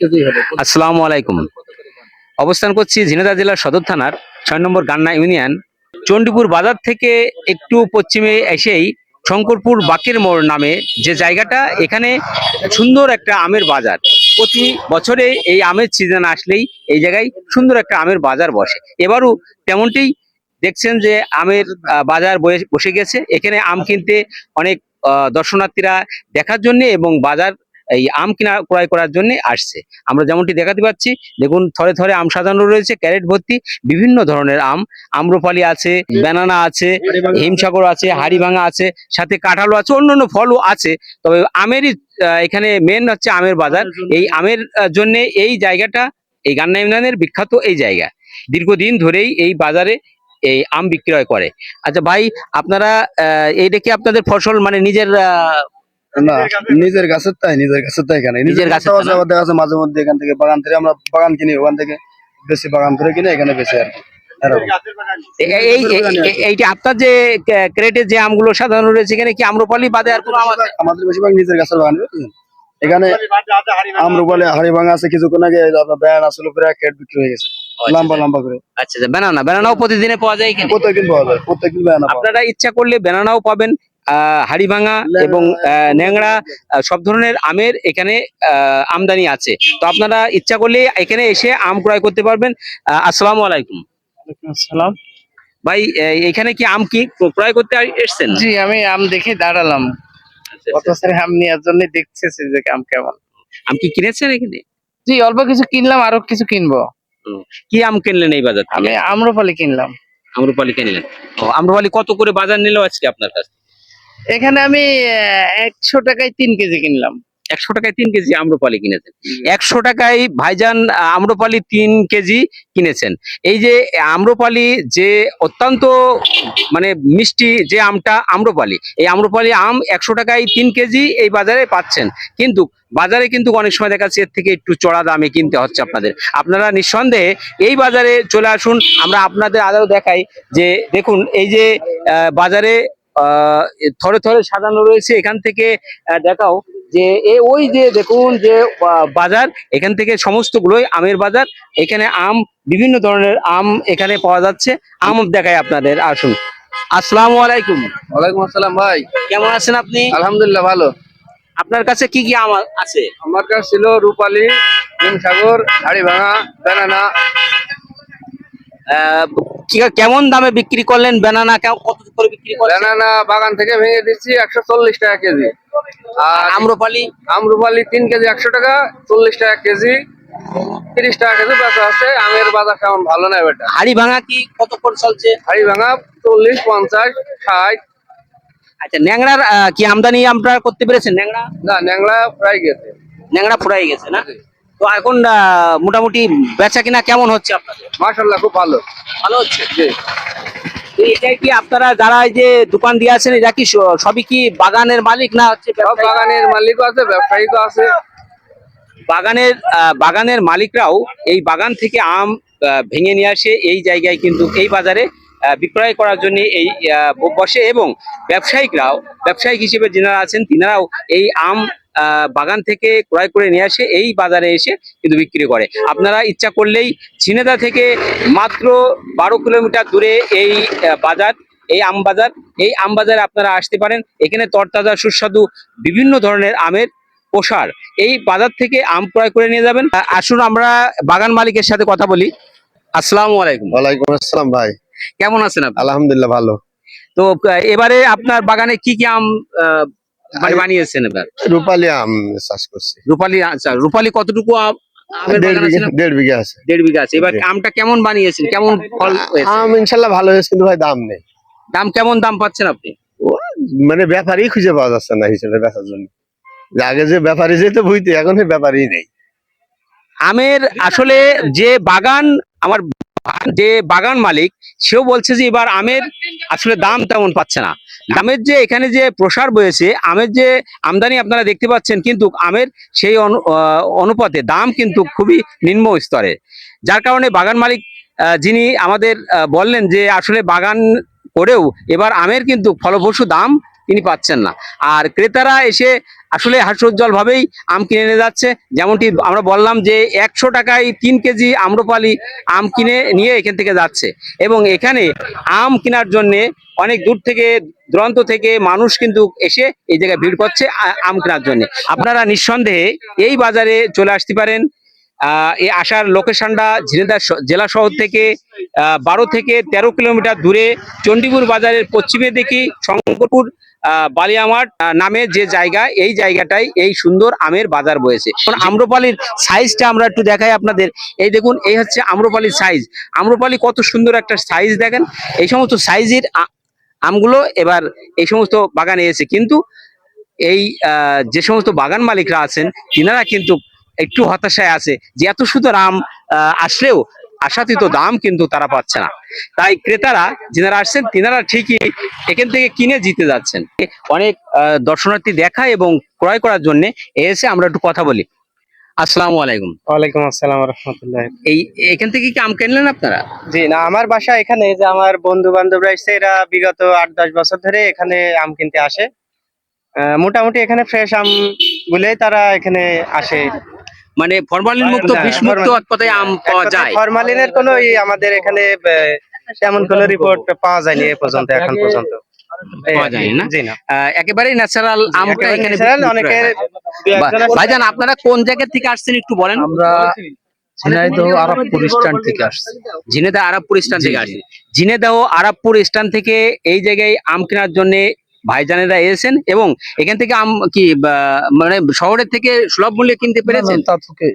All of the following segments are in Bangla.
কেজি হলে আসসালামু আলাইকুম। অবস্থান করছি ঝিনাইদহ জেলার সদর থানার 6 নম্বর গান্না ইউনিয়ন চণ্ডীপুর বাজার থেকে একটু পশ্চিমে এসেই শঙ্করপুর বাকের মোড় নামে যে জায়গাটা, এখানে সুন্দর একটা আমের বাজার। প্রতি বছরে এই আমের সিজন আসলেই এই জায়গায় সুন্দর একটা আমের বাজার বসে। এবারও তেমনটি দেখছেন যে আমের বাজার বসে গেছে। এখানে আম কিনতে অনেক দর্শনার্থীরা দেখার জন্য এবং বাজার এই আম কিনা ক্রয় করার জন্য আসছে। আমরা যেমনটি দেখাতে পাচ্ছি, দেখুন থরে থরে আম সাজানো রয়েছে, ক্যারেট ভর্তি বিভিন্ন ধরনের আম। আম্রপালি আছে, ব্যানানা আছে, হিমসাগর আছে, হাড়িভাঙা আছে, সাথে কাঁঠালও আছে, অন্যান্য ফলও আছে। তবে আমেরই এখানে মেন হচ্ছে আমের বাজার। এই আমের জন্য এই জায়গাটা, এই গান্না ইউনিয়নের বিখ্যাত এই জায়গা। দীর্ঘদিন ধরেই এই বাজারে এই আম বিক্রয় করে। আচ্ছা ভাই, আপনারা এইটা কি আপনাদের ফসল, মানে নিজের না, নিজের গাছের তাই এখানে নিজের গাছের তা না? আবার দেখা যাচ্ছে মাঝে মধ্যে এখান থেকে বাগান থেকে আমরা বাগান কিনি, ওখান থেকে বেশি বাগান ধরে কিনে এখানে বেশি আর কি এরকম। এইটা আপনার যে ক্রেটে যে আমগুলো সাধারণ রয়েছে, এখানে কি আম্রপালি বাদে আর কোনো আম আছে? আমাদের বেশিরভাগ নিজের গাছের বাগান, বুঝলেন? এখানে আম্রপালি হাড়িভাঙা আছে, কিছুক্ষণ আগে আপনার ব্যান আসলে উপরে এক কেট বিক্রি হয়ে গেছে লম্বা লম্বা করে। আচ্ছা, ব্যানানাও প্রতিদিনে পাওয়া যায় এখানে? প্রত্যেকদিন পাওয়া যায়, প্রত্যেকদিন ব্যান পাওয়া যায়। আপনারা ইচ্ছা করলে ব্যানানাও পাবেন, হাড়িভাঙা এবং ন্যাংড়া, সব ধরনের আমের এখানে আমদানি আছে। তো আপনারা ইচ্ছা করলে এখানে এসে আম ক্রয় করতে পারবেন। আসসালামু আলাইকুম সালাম। ভাই, এখানে কি আম কি ক্রয় করতে এসেছেন? জি, আমি আম দেখে দাঁড়ালাম। কত সারি আম নেওয়ার জন্য দেখতেছি যে আম কেমন। আম কি কিনেছেন এখানে? জি, অল্প কিছু কিনলাম, আরো কিছু কিনবো। কি আম কিনলেন এই বাজার থেকে? আমি আম্রপালি কিনলাম। আম্রপালি কিনলেন। ও, আম্রপালি কত করে বাজার নিল আজকে আপনার কাছে? এখানে আমি 100 টাকায় 3 কেজি কিনলাম। 100 টাকায় 3 কেজি আম্রপালি কিনেছেন। 100 টাকায় ভাইজান আম্রপালি 3 কেজি কিনেছেন। এই যে আম্রপালি, যে অত্যন্ত মানে মিষ্টি যে আমটা আম্রপালি, এই আম্রপালি আম 100 টাকায় 3 কেজি এই বাজারে পাচ্ছেন। কিন্তু বাজারে কিন্তু অনেক সময় দেখা যাচ্ছে এর থেকে একটু চড়া দামে কিনতে হচ্ছে আপনাদের। আপনারা নিঃসন্দেহে এই বাজারে চলে আসুন। আমরা আপনাদের আরো দেখাই যে দেখুন, এই যে বাজারে থরে থরে সাজানো রয়েছে। এখান থেকে দেখাও যে ওই যে দেখুন যে বাজার, এখান থেকে সমস্তগুলোই আমের বাজার। এখানে আম, বিভিন্ন ধরনের আম এখানে পাওয়া যাচ্ছে। আম দেখাই আপনাদের, আসুন। আসসালামু আলাইকুম। ওয়ালাইকুম আসসালাম ভাই, কেমন আছেন আপনি? আলহামদুলিল্লাহ ভালো। আপনার কাছে কি কি আম আছে? আমার কাছে ছিল রূপালী, হিমসাগর, হাড়িভাঙা, ব্যানানা। কেমন দামে বিক্রি করলেন? ব্যানানা কত করে বিক্রি করলেন? ব্যানানা বাগান থেকে ভেঙে দিচ্ছি 140 টাকা কেজি। আর আম্রপালি? আমরুপালি 3 কেজি 100 টাকা, 40 টাকা কেজি, 30 টাকা কেজি বেচা আছে। আমের বাজার তেমন ভালো না বেটা। হাড়িভাঙা কি কত করে চলছে? হাড়িভাঙা 40, 50, 60। আচ্ছা, ন্যাংড়ার কি আমদানি আপনারা করতে পেরেছেন? ন্যাংড়া না, ন্যাংলা প্রায় গেছে। ন্যাংড়া ফুরাই গেছে না? তো এখন মোটামুটি বেচা কিনা কেমন হচ্ছে আপনাদের? মাশাআল্লাহ খুব ভালো। ভালো হচ্ছে। জি। তো এটাই কি আপনারা যারা এই যে দোকান দিয়ে আছেন, এরা কি সবই কি বাগানের মালিক, না হচ্ছে সব ব্যবসায়ী? বাগানের মালিকও আছে, ব্যবসায়ীও আছে। বাগানের মালিকরাও এই বাগান থেকে আম ভেঙে নিয়ে আসে এই জায়গায়, কিন্তু এই বাজারে বিক্রয় করার জন্য এই বসে। এবং ব্যবসায়িক হিসেবে যারা আছেন, তিনারাও এই আম বাগান থেকে ক্রয় করে নিয়ে আসে এই বাজারে এসে কিন্তু বিক্রি করে। আপনারা ইচ্ছা করলেই ঝিনেদা থেকে মাত্র 12 কিলোমিটার দূরে এই বাজার, এই আম বাজারে আপনারা আসতে পারেন। এখানে তরতাজা সুস্বাদু বিভিন্ন ধরনের আমের প্রসার। এই বাজার থেকে আম ক্রয় করে নিয়ে যাবেন। আসুন আমরা বাগান মালিকের সাথে কথা বলি। আসসালামু আলাইকুম। ওয়ালাইকুম আসসালাম ভাই, কেমন আছেন আপনি? আলহামদুলিল্লাহ ভালো। তো এবারে আপনার বাগানে কি কি আম বানিয়েছেন এবার? রূপালী আম চাষ করছি। রূপালী? আচ্ছা, রূপালী কতটুকু আমের বাগান আছে? 1.5 বিঘা আছে। 1.5 বিঘা আছে। এবার আমটা কেমন বানিয়েছেন? কেমন ফল হয়েছে? আম ইনশাল্লাহ ভালো হয়েছে, কিন্তু ভাই দাম নেই। কেমন দাম পাচ্ছেন আপনি? মানে ব্যাপারই খুঁজে পাওয়া যাচ্ছে না হিসেবে বেচার জন্য। আগে যে ব্যাপারী যেত বুঝতে, এখন ব্যাপারই নেই। আমের আসলে যে বাগান মালিক, সেও বলছে যে এবার আমের আসলে দাম তেমন পাচ্ছে না। দামের যে এখানে যে প্রসার বয়েছে, আমের যে আমদানি আপনারা দেখতে পাচ্ছেন, কিন্তু আমের সেই অনুপাতে দাম কিন্তু খুবই নিম্ন স্তরে। যার কারণে বাগান মালিক যিনি আমাদের বললেন যে আসলে বাগান করেও এবার আমের কিন্তু ফলপ্রসূ দাম তিনি পাচ্ছেন না। আর ক্রেতারা এসে আসলে হাস্যোজ্জ্বল ভাবেই আম কিনে নিয়ে যাচ্ছে। যেমনটি আমরা বললাম যে 100 টাকায় 3 কেজি আম্রপালি আম কিনে নিয়ে এখান থেকে যাচ্ছে, এবং এখানে আম কেনার জন্য অনেক দূর থেকে দূরান্ত থেকে মানুষ কিন্তু এসে এই জায়গায় ভিড় করছে আম কেনার জন্য। আপনারা নিঃসন্দেহে এই বাজারে চলে আসতে পারেন। এই আসার লোকেশনটা ঝিনাইদহ জেলা শহর থেকে 12 থেকে 13 কিলোমিটার দূরে চণ্ডীপুর বাজারের পশ্চিমে দেখি শঙ্করপুর বালিয়ামাঠ নামে যে জায়গা, এই জায়গাটাই এই সুন্দর আমের বাজার বয়েছে। এখন আম্রপালির সাইজটা আমরা একটু দেখাই আপনাদের। এই দেখুন, এই হচ্ছে আম্রপালির সাইজ। আম্রপালি কত সুন্দর একটা সাইজ দেখেন। এই সমস্ত সাইজের আমগুলো এবার এই সমস্ত বাগানে এসে কিন্তু এই যে সমস্ত বাগান মালিকরা আছেন তিনারা কিন্তু একটু হতাশায় আছে যে এত সুন্দর আম আসলেও আশাতীত দাম কিন্তু তারা পাচ্ছে না। তাই ক্রেতারা যারা আসছেন তিনারা ঠিকই এখান থেকে কিনে জিতে যাচ্ছেন। অনেক দর্শনার্থী দেখা এবং ক্রয় করার জন্য এসে আমরা একটু কথা বলি। আসসালামু আলাইকুম। ওয়ালাইকুম আসসালাম রহমতুল্লাহ। এই এখান থেকে কি আম কিনলেন আপনারা? জি না, আমার বাসা এখানে, যে আমার বন্ধু বান্ধবরা এসে এরা বিগত 8-10 বছর ধরে এখানে আম কিনতে আসে। মোটামুটি এখানে ফ্রেশ আম গুলোই তারা এখানে আসে। মানে ফরমালিন মুক্ত না, বিষ মুক্ত এক কথায় আম পাওয়া যায়? ফরমালিনের কোনো আমাদের এখানে তেমন কোনো রিপোর্ট পাওয়া যায়নি এ পর্যন্ত, এখন পর্যন্ত পাওয়া যায়নি না? জি না, একেবারেই ন্যাচারাল আমটা একেবারে এখানে natural, বিক্রি অনেকের হয়। ভাইজান, আপনারা কোন জায়গা থেকে আসছেন একটু বলেন। আমরা ঝিনাইদহ আরবপুর স্ট্যান্ড থেকে আসছি। ঝিনেদহ আরবপুর স্ট্যান্ড থেকে জি, আসছেন। ঝিনেদহ আরবপুর স্ট্যান্ড থেকে এই জায়গায় আম কেনার জন্য ভাইজানেরা এসেছেন, এবং এখান থেকে আম কি মানে শহরের থেকে সুলভ মূল্যে কিনতে পেরেছেন? তা থেকে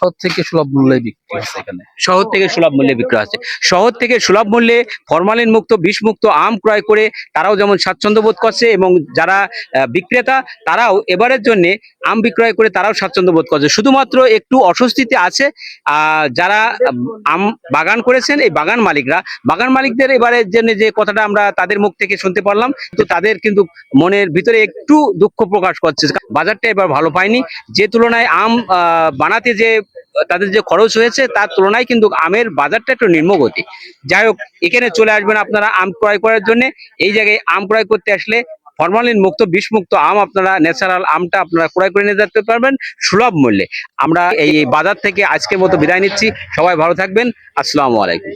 সব থেকে সুলভ মূল্যে বিক্রি হচ্ছে এখানে। শহর থেকে সুলভ মূল্যে বিক্রি হচ্ছে। শহর থেকে সুলভ মূল্যে ফরমালিন মুক্ত বিষ মুক্ত আম ক্রয় করে তারাও যেমন স্বাচ্ছন্দ্য বোধ করছে, এবং যারা বিক্রেতা তারাও এবারের জন্য আম বিক্রয় করে তারাও স্বাচ্ছন্দ্য বোধ করছে। শুধুমাত্র একটু অস্বস্তিতে আছে যারা আম বাগান করেছেন এই বাগান মালিকরা। বাগান মালিকদের এবারের জন্য যে কথাটা আমরা তাদের মুখ থেকে শুনতে পারলাম, তো তাদের কিন্তু মনের ভিতরে একটু দুঃখ প্রকাশ করছে। বাজারটা এবার ভালো পায়নি, যে তুলনায় আম বানাতে যে তাদের যে খরচ হয়েছে তার তুলনায় কিন্তু আমের বাজারটা একটু নিম্নগতি। যাই হোক, এখানে চলে আসবেন আপনারা আম ক্রয় করার জন্য। এই জায়গায় আম ক্রয় করতে আসলে ফরমালিন মুক্ত বিষ মুক্ত আম আপনারা ন্যাচারাল আমটা আপনারা ক্রয় করে নিয়ে যেতে পারবেন সুলভ মূল্যে। আমরা এই বাজার থেকে আজকের মতো বিদায় নিচ্ছি। সবাই ভালো থাকবেন। আসসালামু আলাইকুম।